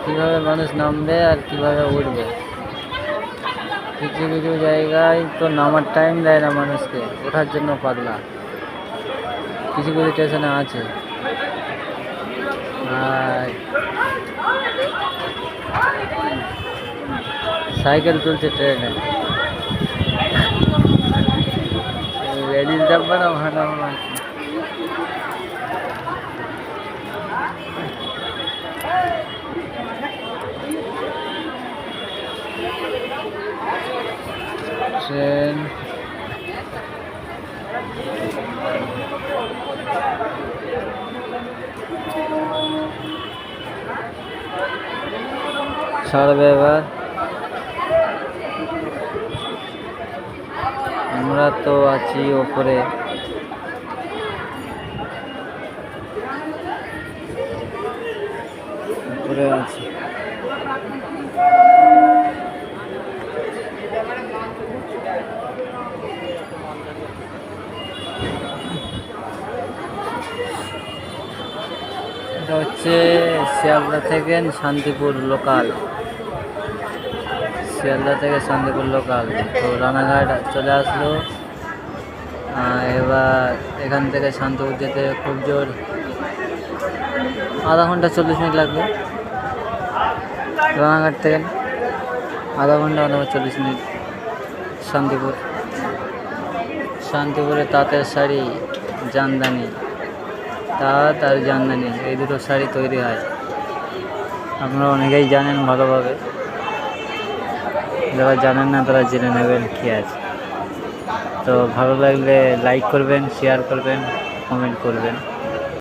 কীভাবে মানুষ নামবে আর কীভাবে উঠবে। কিছু কিছু জায়গায় তো নামার টাইম দেয় না মানুষকে, ওঠার জন্য পাগলা। কিছু কিছু স্টেশনে আছে। আর সাইকেল তুলছে ট্রেনে, লেডিস ডাব্বা না ভাড়া আছে। ট্রেন ছাড়বে এবার। আমরা তো আছি ওপরে, উপরে আছি। এটা হচ্ছে শিয়ালদা থেকে শান্তিপুর লোকাল, শিয়ালদা থেকে শান্তিপুর লোকাল। তো রানাঘাট চলে আসলো। এবার এখান থেকে শান্তিপুর যেতে খুব জোর আধা ঘন্টা 40 মিনিট লাগবে। রানাঘাট থেকে আধা ঘন্টা 40 মিনিট শান্তিপুর। শান্তিপুরে তাঁতের শাড়ি, জামদানি, তাঁত আর জামদানি এই দুটো শাড়ি তৈরি হয়। আপনারা অনেকেই জানেন ভালোভাবে, যারা জানেন না তারা জেনে নেবেন কী আছে। তো ভালো লাগলে লাইক করবেন, শেয়ার করবেন, কমেন্ট করবেন।